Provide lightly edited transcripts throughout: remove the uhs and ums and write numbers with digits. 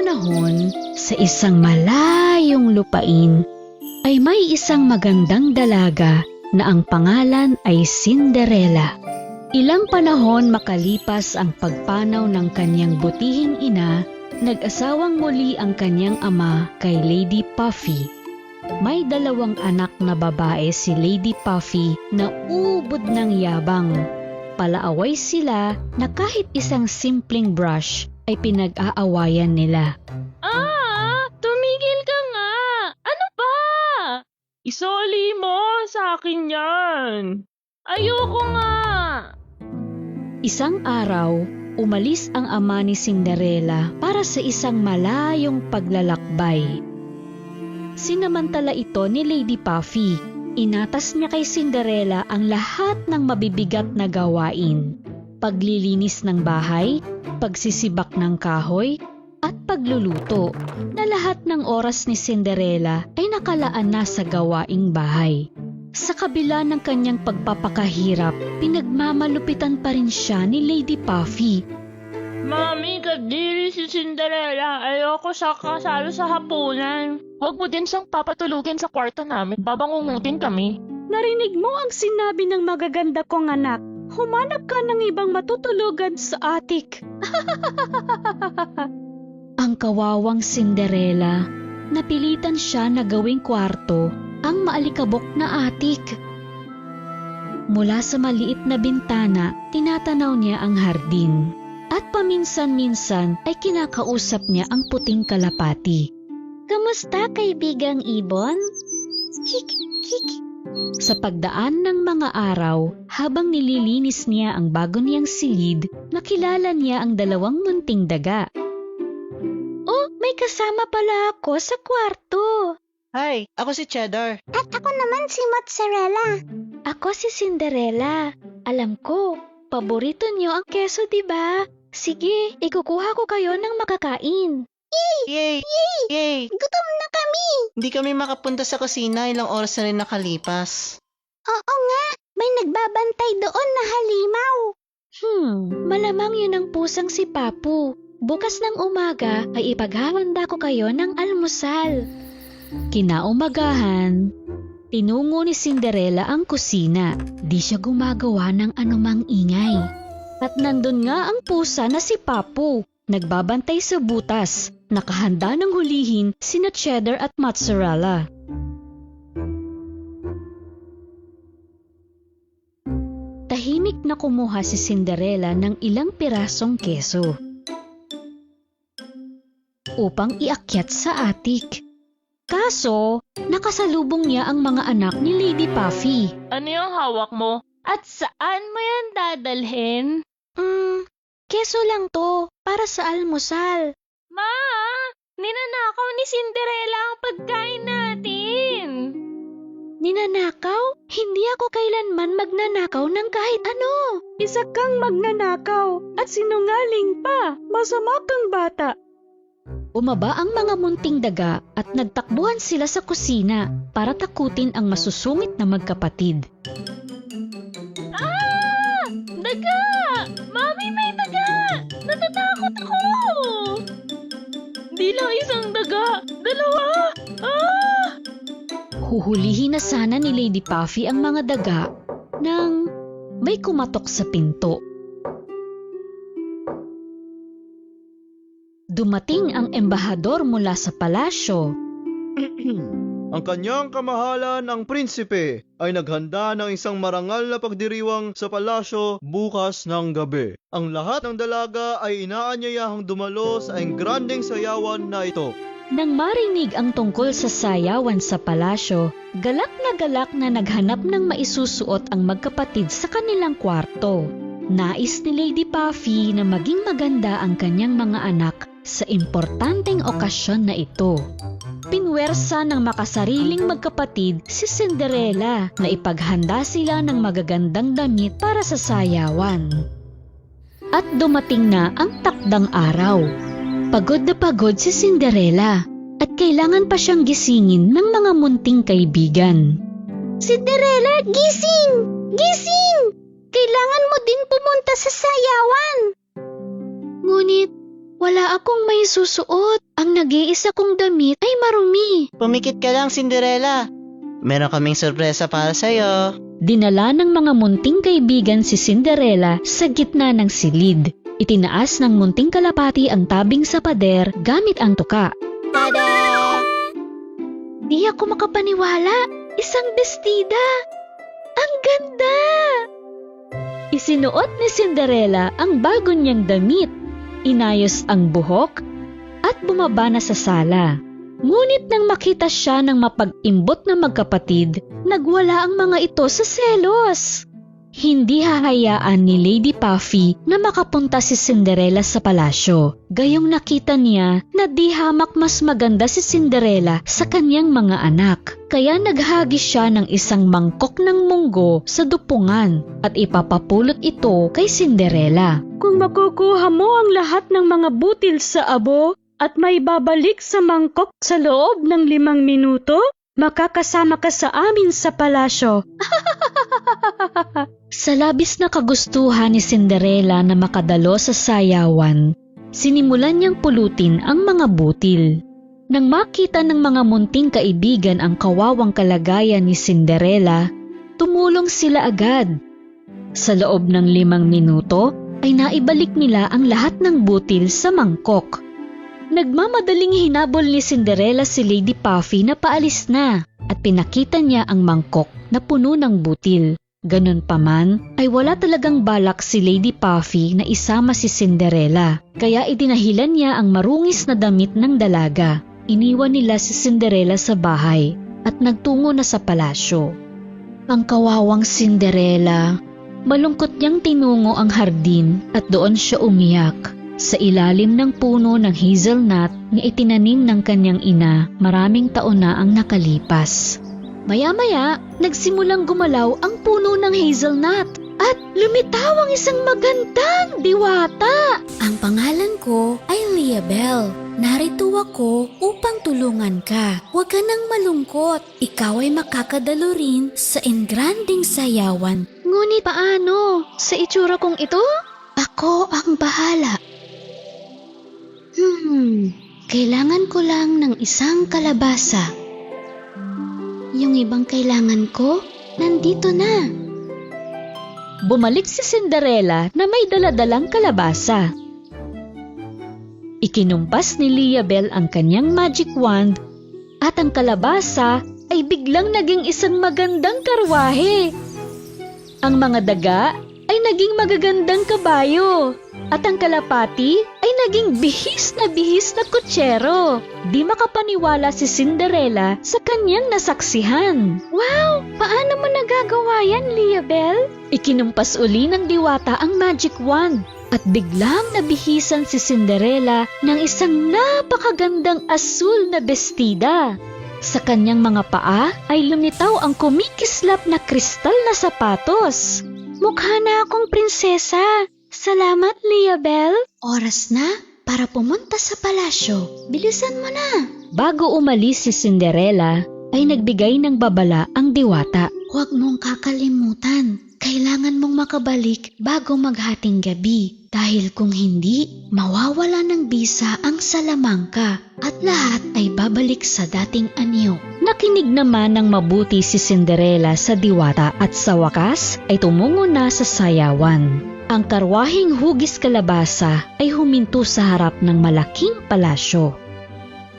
panahon, sa isang malayong lupain, ay may isang magandang dalaga na ang pangalan ay Cinderella. Ilang panahon makalipas ang pagpanaw ng kanyang butihing ina, nag-asawang muli ang kanyang ama kay Lady Puffy. May 2 anak na babae si Lady Puffy na ubod ng yabang. Palaaway sila na kahit isang simpleng brush ay pinag-aawayan nila. Tumigil ka nga! Ano ba? Isoli mo sa akin yan! Ayoko nga! Isang araw, umalis ang ama ni Cinderella para sa isang malayong paglalakbay. Sinamantala ito ni Lady Puffy. Inatas niya kay Cinderella ang lahat ng mabibigat na gawain. Paglilinis ng bahay, pagsisibak ng kahoy, at pagluluto, na lahat ng oras ni Cinderella ay nakalaan na sa gawaing bahay. Sa kabila ng kanyang pagpapakahirap, pinagmamalupitan pa rin siya ni Lady Puffy. Mami, kadiri si Cinderella. Ayoko siya kasalo sa hapunan. Huwag mo din siyang papatulugin sa kwarto namin. Babangungutin kami. Narinig mo ang sinabi ng magaganda kong anak. Humanap ka ng ibang matutulugan sa atik. Ang kawawang Cinderella, napilitan siya na gawing kwarto ang maalikabok na atik. Mula sa maliit na bintana, tinatanaw niya ang hardin. At paminsan-minsan ay kinakausap niya ang puting kalapati. Kamusta, kaibigang ibon? Kik, kik. Sa pagdaan ng mga araw, habang nililinis niya ang bago niyang silid, nakilala niya ang 2 munting daga. Oh, may kasama pala ako sa kwarto. Hi, ako si Cheddar. At ako naman si Mozzarella. Ako si Cinderella. Alam ko, paborito niyo ang keso, diba? Sige, ikukuha ko kayo ng makakain. Yay! Yay! Gutom na kami. Hindi kami makapunta sa kusina, ilang oras na rin nakalipas. Oo nga, may nagbabantay doon na halimaw. Malamang yun ang pusang si Papu. Bukas ng umaga ay ipaghahanda ko kayo ng almusal. Kinaumagahan, tinungo ni Cinderella ang kusina. Di siya gumagawa ng anumang ingay. At nandun nga ang pusa na si Papu, nagbabantay sa butas, nakahanda ng hulihin sina Cheddar at Mozzarella. Tahimik na kumuha si Cinderella ng ilang pirasong keso upang iakyat sa atik. Kaso, nakasalubong niya ang mga anak ni Lady Puffy. Ano yung hawak mo? At saan mo yan dadalhin? Keso lang to, para sa almusal. Ma! Ninanakaw ni Cinderella ang pagkain natin! Ninanakaw? Hindi ako kailanman magnanakaw ng kahit ano. Isa kang magnanakaw at sinungaling pa. Masama kang bata. Bumaba ang mga munting daga at nagtakbuhan sila sa kusina para takutin ang masusungit na magkapatid. Daga! Mami, may daga! Natatakot ako! Di lang isang daga! 2! Huhulihin na sana ni Lady Puffy ang mga daga nang may kumatok sa pinto. Dumating ang embahador mula sa palasyo. Ang kanyang kamahalan ang prinsipe ay naghanda ng isang marangal na pagdiriwang sa palasyo bukas ng gabi. Ang lahat ng dalaga ay inaanyayahang dumalo sa engrandeng sayawan na ito. Nang marinig ang tungkol sa sayawan sa palasyo, galak na naghanap ng maisusuot ang magkapatid sa kanilang kwarto. Nais ni Lady Puffy na maging maganda ang kanyang mga anak sa importanteng okasyon na ito. Pinwersa ng makasariling magkapatid si Cinderella na ipaghanda sila ng magagandang damit para sa sayawan. At dumating na ang takdang araw. Pagod na pagod si Cinderella at kailangan pa siyang gisingin ng mga munting kaibigan. Cinderella, gising! Gising! Kailangan mo din pumunta sa sayawan. Ngunit, wala akong may susuot. Ang nag-iisa kong damit ay marumi. Pumikit ka lang, Cinderella. Meron kaming sorpresa para sa'yo. Dinala ng mga munting kaibigan si Cinderella sa gitna ng silid. Itinaas ng munting kalapati ang tabing sa pader gamit ang tuka. Tada! Di ako makapaniwala. Isang bestida. Ang ganda! Isinuot ni Cinderella ang bago niyang damit, inayos ang buhok, at bumaba na sa sala. Ngunit nang makita siya ng mapag-imbot na magkapatid, nagwala ang mga ito sa selos. Hindi hahayaan ni Lady Puffy na makapunta si Cinderella sa palasyo. Gayong nakita niya na di hamak mas maganda si Cinderella sa kanyang mga anak. Kaya naghagi siya ng isang mangkok ng munggo sa dupungan at ipapapulot ito kay Cinderella. Kung makukuha mo ang lahat ng mga butil sa abo at may babalik sa mangkok sa loob ng 5 minuto, makakasama ka sa amin sa palasyo. Sa labis na kagustuhan ni Cinderella na makadalo sa sayawan, sinimulan niyang pulutin ang mga butil. Nang makita ng mga munting kaibigan ang kawawang kalagayan ni Cinderella, tumulong sila agad. Sa loob ng 5 minuto ay naibalik nila ang lahat ng butil sa mangkok. Nagmamadaling hinabol ni Cinderella si Lady Puffy na paalis na at pinakita niya ang mangkok na puno ng butil. Ganon pa man, ay wala talagang balak si Lady Puffy na isama si Cinderella, kaya idinahilan niya ang marungis na damit ng dalaga. Iniwan nila si Cinderella sa bahay at nagtungo na sa palasyo. Ang kawawang Cinderella, malungkot niyang tinungo ang hardin at doon siya umiyak. Sa ilalim ng puno ng hazelnut na itinanim ng kanyang ina, maraming taon na ang nakalipas. Maya-maya, nagsimulang gumalaw ang puno ng hazelnut at lumitaw ang isang magandang diwata. Ang pangalan ko ay Liabel. Narito ako upang tulungan ka. Huwag ka nang malungkot. Ikaw ay makakadalo rin sa engranding sayawan. Ngunit paano? Sa itsura kong ito? Ako ang bahala. Kailangan ko lang ng isang kalabasa. Yung ibang kailangan ko, nandito na. Bumalik si Cinderella na may daladalang kalabasa. Ikinumpas ni Liabel ang kanyang magic wand at ang kalabasa ay biglang naging isang magandang karwahe. Ang mga daga ay naging magagandang kabayo at ang kalapati ay naging bihis na kutsero. Di makapaniwala si Cinderella sa kanyang nasaksihan. Wow! Paano mo nagagawa yan, Liabel? Ikinumpas uli ng diwata ang magic wand at biglang nabihisan si Cinderella ng isang napakagandang asul na bestida. Sa kanyang mga paa ay lumitaw ang kumikislap na kristal na sapatos. Mukha na akong prinsesa. Salamat, Liabel. Oras na para pumunta sa palasyo. Bilisan mo na. Bago umalis si Cinderella, ay nagbigay ng babala ang diwata. Huwag mong kakalimutan. Kailangan mong makabalik bago maghating gabi. Dahil kung hindi, mawawala ng bisa ang salamangka at lahat ay babalik sa dating anyo. Nakinig naman ng mabuti si Cinderella sa diwata at sa wakas ay tumungo na sa sayawan. Ang karwaheng hugis kalabasa ay huminto sa harap ng malaking palasyo.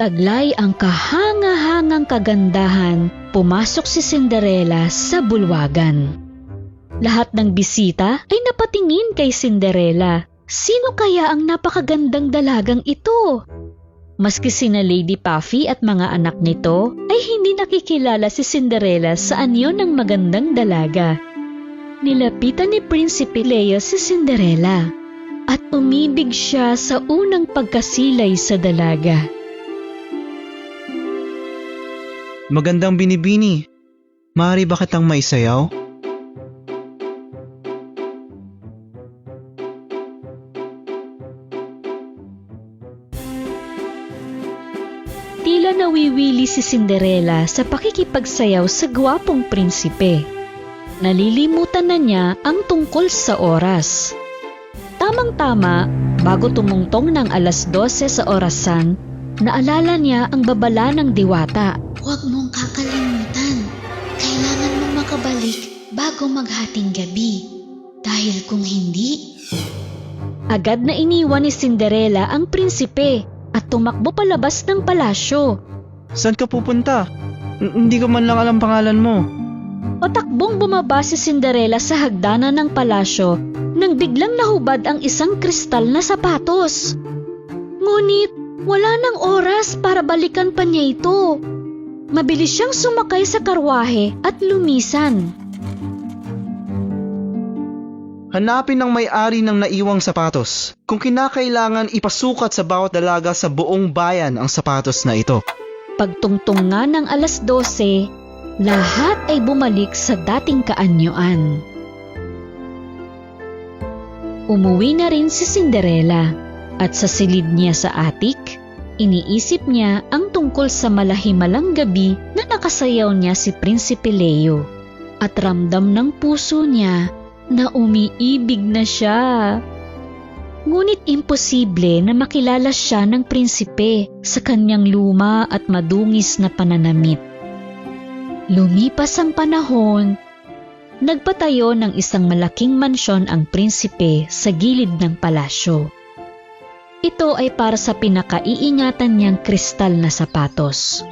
Taglay ang kahanga-hangang kagandahan, pumasok si Cinderella sa bulwagan. Lahat ng bisita ay napatingin kay Cinderella. Sino kaya ang napakagandang dalagang ito? Maski sina Lady Puffy at mga anak nito ay hindi nakikilala si Cinderella sa anyo ng magandang dalaga. Nilapitan ni Prinsipe Leo si Cinderella at umibig siya sa unang pagkasilay sa dalaga. Magandang binibini. Maaari ba kitang maisayaw? Tila nawiwili si Cinderella sa pakikipagsayaw sa gwapong prinsipe. Nalilimutan na niya ang tungkol sa oras. Tamang-tama, bago tumungtong ng 12:00 sa orasan, Naalala niya ang babala ng diwata. Huwag mong kakalimutan. Kailangan mong makabalik bago maghating gabi. Dahil kung hindi, Agad na iniwan ni Cinderella ang prinsipe at tumakbo palabas ng palasyo. Saan ka pupunta? Hindi ko man lang alam pangalan mo. Patakbong bumaba si Cinderella sa hagdanan ng palasyo nang biglang nahubad ang isang kristal na sapatos. Ngunit wala nang oras para balikan pa niya ito. Mabilis siyang sumakay sa karwahe at lumisan. Hanapin ng may-ari ng naiwang sapatos. Kung kinakailangan ipasukat sa bawat dalaga sa buong bayan ang sapatos na ito. Pagtungtong nga ng 12:00, lahat ay bumalik sa dating kaanyuan. Umuwi na rin si Cinderella at sa silid niya sa atik, iniisip niya ang tungkol sa malahimalang gabi na nakasayaw niya si Prinsipe Leo. At ramdam ng puso niya na umiibig na siya. Ngunit imposible na makilala siya ng prinsipe sa kanyang luma at madungis na pananamit. Lumipas ang panahon, nagpatayo ng isang malaking mansyon ang prinsipe sa gilid ng palasyo. Ito ay para sa pinakaiingatan niyang kristal na sapatos.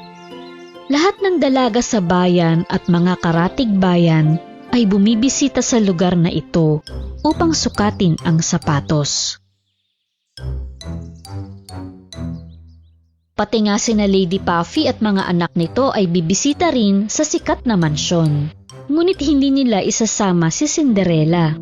Lahat ng dalaga sa bayan at mga karatig bayan ay bumibisita sa lugar na ito upang sukatin ang sapatos. Pati nga sina Lady Puffy at mga anak nito ay bibisita rin sa sikat na mansyon. Ngunit hindi nila isasama si Cinderella.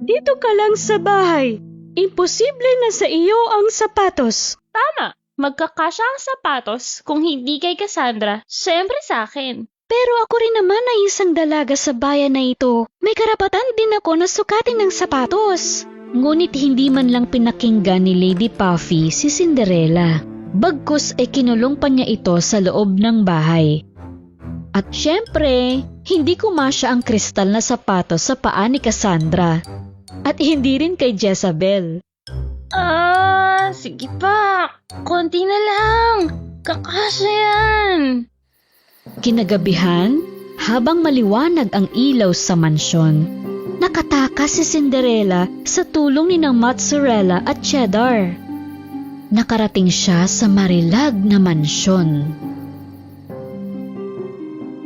Dito ka lang sa bahay. Imposible na sa iyo ang sapatos. Tama, magkakasya ang sapatos kung hindi kay Cassandra, syempre sa akin. Pero ako rin naman ay isang dalaga sa bayan na ito. May karapatan din ako na sukatin ng sapatos. Ngunit hindi man lang pinakinggan ni Lady Puffy si Cinderella. Bagkus ay kinulong pa niya ito sa loob ng bahay. At syempre, hindi kumasya ang kristal na sapatos sa paa ni Cassandra. At hindi rin kay Jezabel. Sige pa. Konti na lang. Kakasya yan. Kinagabihan, habang maliwanag ang ilaw sa mansyon, nakatakas si Cinderella sa tulong ni ng mozzarella at cheddar. Nakarating siya sa marilag na mansyon.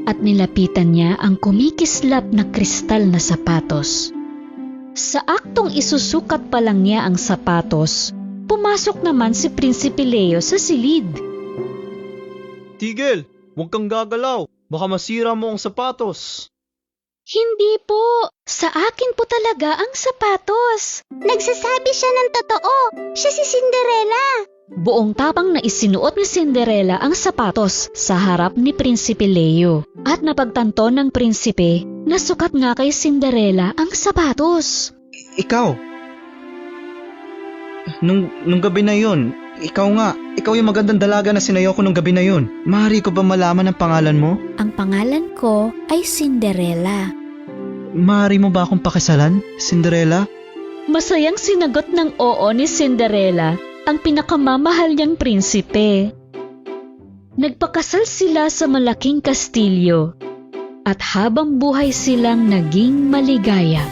At nilapitan niya ang kumikislap na kristal na sapatos. Sa aktong isusukat pa lang niya ang sapatos, pumasok naman si Prinsipe Leo sa silid. Tigil! Huwag kang gagalaw. Baka masira mo ang sapatos. Hindi po. Sa akin po talaga ang sapatos. Nagsasabi siya ng totoo. Siya si Cinderella. Buong tapang na isinuot ni Cinderella ang sapatos sa harap ni Prinsipe Leo. At napagtanto ng prinsipe na sukat nga kay Cinderella ang sapatos. Ikaw? Nung gabi na yun, ikaw yung magandang dalaga na sinayaw ko nung gabi na yun. Maaari ko ba malaman ang pangalan mo? Ang pangalan ko ay Cinderella. Maaari mo ba akong pakisalan, Cinderella? Masayang sinagot ng oo ni Cinderella ang pinakamamahal niyang prinsipe. Nagpakasal sila sa malaking kastilyo at habang buhay silang naging maligaya.